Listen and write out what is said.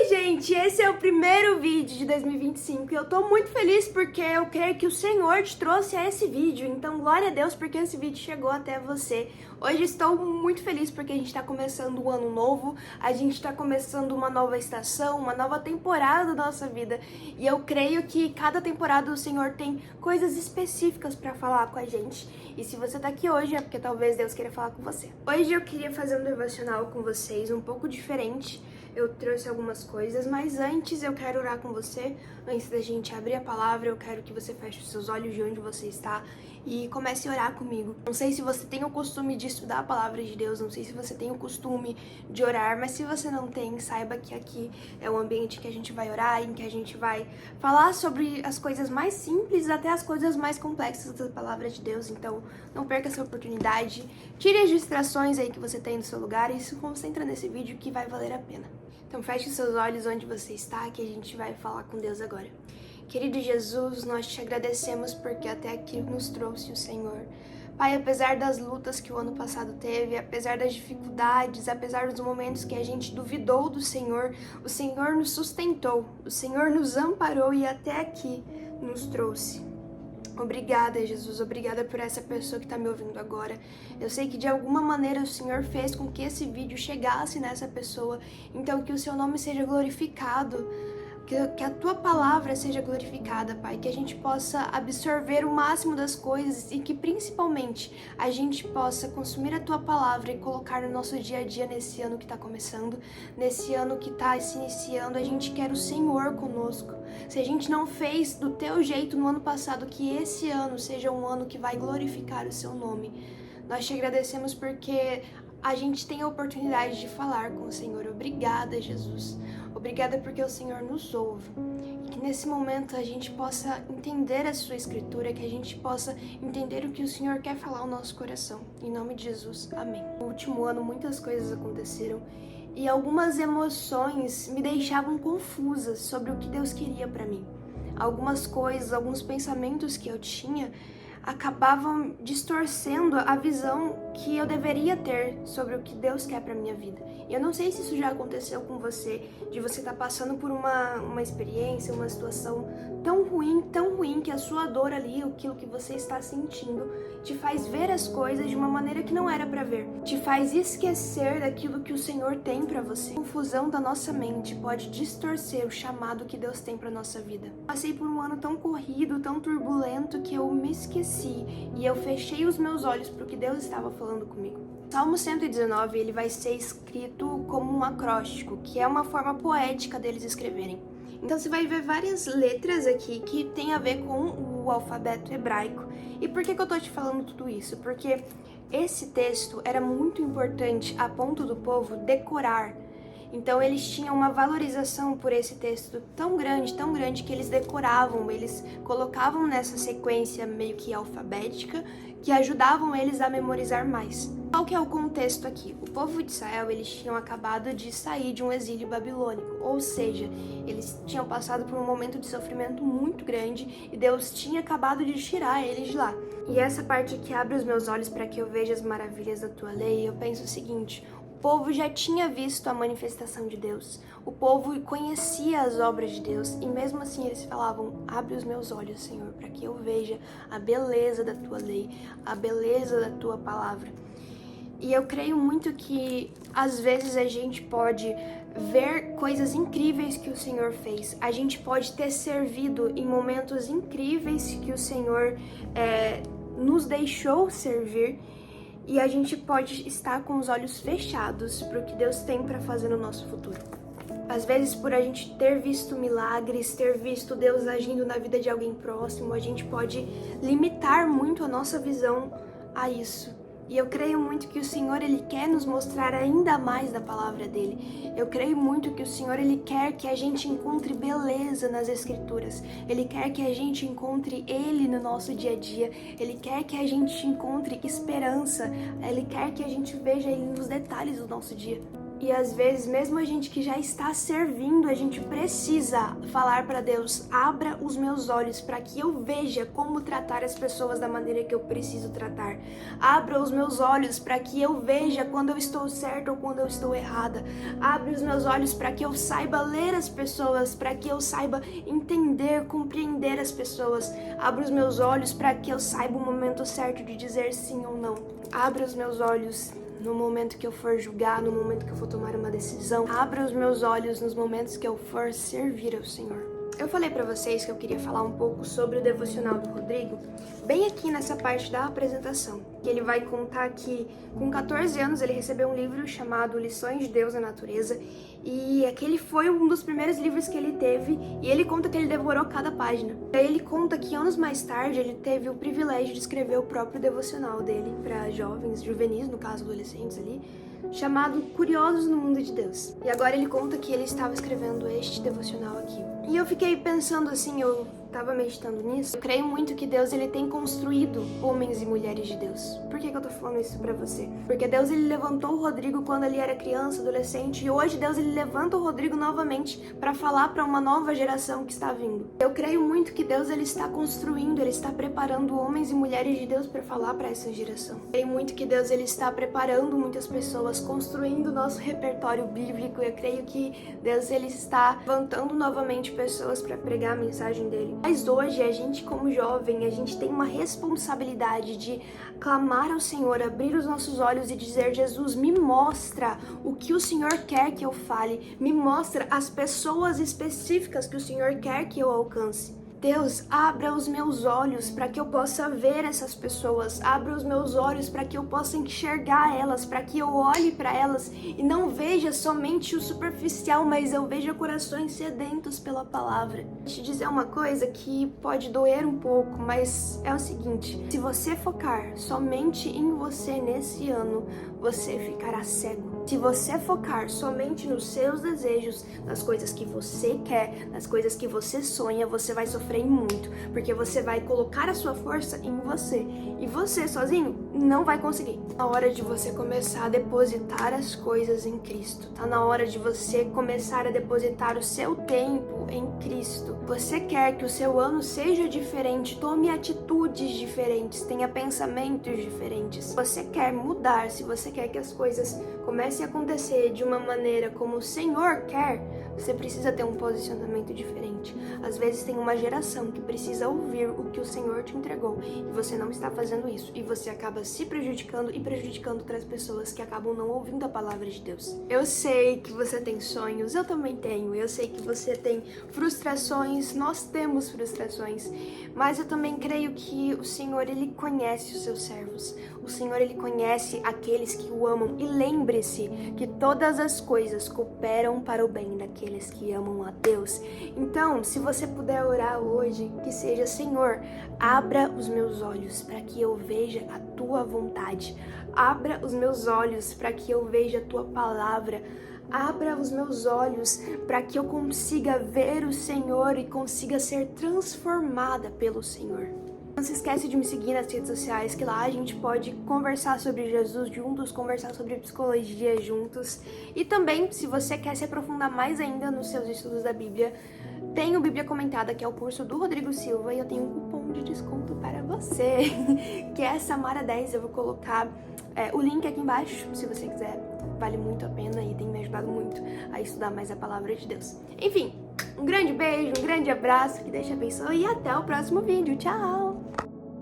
Oi, gente! Esse é o primeiro vídeo de 2025 e eu tô muito feliz porque eu creio que o Senhor te trouxe a esse vídeo. Então, glória a Deus porque esse vídeo chegou até você. Hoje estou muito feliz porque a gente tá começando um ano novo, a gente tá começando uma nova estação, uma nova temporada da nossa vida. E eu creio que cada temporada o Senhor tem coisas específicas pra falar com a gente. E se você tá aqui hoje é porque talvez Deus queira falar com você. Hoje eu queria fazer um devocional com vocês um pouco diferente. Eu trouxe algumas coisas, mas antes eu quero orar com você. Antes da gente abrir a palavra, eu quero que você feche os seus olhos de onde você está e comece a orar comigo. Não sei se você tem o costume de estudar a palavra de Deus, não sei se você tem o costume de orar, mas se você não tem, saiba que aqui é o ambiente que a gente vai orar, em que a gente vai falar sobre as coisas mais simples até as coisas mais complexas da palavra de Deus. Então, não perca essa oportunidade. Tire as distrações aí que você tem no seu lugar e se concentra nesse vídeo que vai valer a pena. Então feche seus olhos onde você está, que a gente vai falar com Deus agora. Querido Jesus, nós te agradecemos porque até aqui nos trouxe o Senhor. Pai, apesar das lutas que o ano passado teve, apesar das dificuldades, apesar dos momentos que a gente duvidou do Senhor, o Senhor nos sustentou, o Senhor nos amparou e até aqui nos trouxe. Obrigada, Jesus, obrigada por essa pessoa que está me ouvindo agora. Eu sei que de alguma maneira o Senhor fez com que esse vídeo chegasse nessa pessoa, então que o seu nome seja glorificado, que a tua palavra seja glorificada, Pai, que a gente possa absorver o máximo das coisas e que principalmente a gente possa consumir a tua palavra e colocar no nosso dia a dia nesse ano que está começando, nesse ano que está se iniciando. A gente quer o Senhor conosco. Se a gente não fez do teu jeito no ano passado, que esse ano seja um ano que vai glorificar o seu nome. Nós te agradecemos porque a gente tem a oportunidade de falar com o Senhor. Obrigada, Jesus. Obrigada porque o Senhor nos ouve. E que nesse momento a gente possa entender a sua escritura, que a gente possa entender o que o Senhor quer falar ao nosso coração. Em nome de Jesus, amém. No último ano muitas coisas aconteceram e algumas emoções me deixavam confusas sobre o que Deus queria para mim. Algumas coisas, alguns pensamentos que eu tinha acabavam distorcendo a visão que eu deveria ter sobre o que Deus quer para minha vida. E eu não sei se isso já aconteceu com você, de você estar passando por uma experiência, uma situação tão ruim, que a sua dor ali, aquilo que você está sentindo, te faz ver as coisas de uma maneira que não era para ver. Te faz esquecer daquilo que o Senhor tem para você. A confusão da nossa mente pode distorcer o chamado que Deus tem para nossa vida. Passei por um ano tão corrido, tão turbulento, que eu me esqueci e eu fechei os meus olhos para o que Deus estava falando comigo. Salmo 119, ele vai ser escrito como um acróstico, que é uma forma poética deles escreverem. Então você vai ver várias letras aqui que tem a ver com o alfabeto hebraico. E por que eu tô te falando tudo isso? Porque esse texto era muito importante a ponto do povo decorar. Então eles tinham uma valorização por esse texto tão grande, que eles decoravam, eles colocavam nessa sequência meio que alfabética, que ajudavam eles a memorizar mais. Qual que é o contexto aqui? O povo de Israel, eles tinham acabado de sair de um exílio babilônico, ou seja, eles tinham passado por um momento de sofrimento muito grande e Deus tinha acabado de tirar eles de lá. E essa parte aqui abre os meus olhos para que eu veja as maravilhas da tua lei, e eu penso o seguinte: o povo já tinha visto a manifestação de Deus, o povo conhecia as obras de Deus e mesmo assim eles falavam: abre os meus olhos, Senhor, para que eu veja a beleza da tua lei, a beleza da tua palavra. E eu creio muito que às vezes a gente pode ver coisas incríveis que o Senhor fez, a gente pode ter servido em momentos incríveis que o Senhor nos deixou servir. E a gente pode estar com os olhos fechados para o que Deus tem para fazer no nosso futuro. Às vezes, por a gente ter visto milagres, ter visto Deus agindo na vida de alguém próximo, a gente pode limitar muito a nossa visão a isso. E eu creio muito que o Senhor, Ele quer nos mostrar ainda mais da palavra dEle. Eu creio muito que o Senhor, Ele quer que a gente encontre beleza nas Escrituras. Ele quer que a gente encontre Ele no nosso dia a dia. Ele quer que a gente encontre esperança. Ele quer que a gente veja Ele nos detalhes do nosso dia. E às vezes, mesmo a gente que já está servindo, a gente precisa falar para Deus: abra os meus olhos para que eu veja como tratar as pessoas da maneira que eu preciso tratar. Abra os meus olhos para que eu veja quando eu estou certa ou quando eu estou errada. Abra os meus olhos para que eu saiba ler as pessoas, para que eu saiba entender, compreender as pessoas. Abra os meus olhos para que eu saiba o momento certo de dizer sim ou não. Abra os meus olhos no momento que eu for julgar, no momento que eu for tomar uma decisão. Abra os meus olhos nos momentos que eu for servir ao Senhor. Eu falei pra vocês que eu queria falar um pouco sobre o devocional do Rodrigo, bem aqui nessa parte da apresentação. Que ele vai contar que com 14 anos ele recebeu um livro chamado Lições de Deus na Natureza, e aquele foi um dos primeiros livros que ele teve, e ele conta que ele devorou cada página. Aí ele conta que anos mais tarde ele teve o privilégio de escrever o próprio devocional dele para jovens, juvenis, no caso adolescentes ali, chamado Curiosos no Mundo de Deus. E agora ele conta que ele estava escrevendo este devocional aqui. E eu fiquei pensando assim, eu tava meditando nisso. Eu creio muito que Deus, ele tem construído homens e mulheres de Deus. Por que eu tô falando isso pra você? Porque Deus, ele levantou o Rodrigo quando ele era criança, adolescente, e hoje Deus, ele levanta o Rodrigo novamente pra falar pra uma nova geração que está vindo. Eu creio muito que Deus, ele está construindo, ele está preparando homens e mulheres de Deus pra falar pra essa geração. Eu creio muito que Deus, ele está preparando muitas pessoas, construindo o nosso repertório bíblico. Eu creio que Deus, ele está levantando novamente pessoas pra pregar a mensagem dele. Mas hoje, a gente como jovem, a gente tem uma responsabilidade de clamar ao Senhor, abrir os nossos olhos e dizer: Jesus, me mostra o que o Senhor quer que eu fale, me mostra as pessoas específicas que o Senhor quer que eu alcance. Deus, abra os meus olhos para que eu possa ver essas pessoas, abra os meus olhos para que eu possa enxergar elas, para que eu olhe para elas e não veja somente o superficial, mas eu veja corações sedentos pela palavra. Vou te dizer uma coisa que pode doer um pouco, mas é o seguinte: se você focar somente em você nesse ano, você ficará cego. Se você focar somente nos seus desejos, nas coisas que você quer, nas coisas que você sonha, você vai sofrer muito, porque você vai colocar a sua força em você, e você sozinho não vai conseguir. Tá na hora de você começar a depositar as coisas em Cristo. Tá na hora de você começar a depositar o seu tempo em Cristo. Você quer que o seu ano seja diferente, tome atitudes diferentes, tenha pensamentos diferentes. Você quer mudar, se você quer que as coisas comecem a acontecer de uma maneira como o Senhor quer, você precisa ter um posicionamento diferente. Às vezes tem uma geração que precisa ouvir o que o Senhor te entregou e você não está fazendo isso, e você acaba se prejudicando e prejudicando outras pessoas que acabam não ouvindo a palavra de Deus. Eu sei que você tem sonhos, eu também tenho, eu sei que você tem frustrações, nós temos frustrações, mas eu também creio que o Senhor, ele conhece os seus servos, o Senhor, ele conhece aqueles que o amam, e lembre-se que todas as coisas cooperam para o bem daqueles que amam a Deus. Então, se você puder orar hoje, que seja: Senhor, abra os meus olhos para que eu veja a tua vontade, abra os meus olhos para que eu veja a tua palavra, abra os meus olhos para que eu consiga ver o Senhor e consiga ser transformada pelo Senhor. Não se esquece de me seguir nas redes sociais, que lá a gente pode conversar sobre Jesus juntos, conversar sobre psicologia juntos. E também, se você quer se aprofundar mais ainda nos seus estudos da Bíblia, tem o Bíblia Comentada, que é o curso do Rodrigo Silva, e eu tenho um cupom de desconto para você, que é Samara10. Eu vou colocar o link aqui embaixo, se você quiser. Vale muito a pena e tem me ajudado muito a estudar mais a palavra de Deus. Enfim, um grande beijo, um grande abraço, que Deus te abençoe e até o próximo vídeo. Tchau!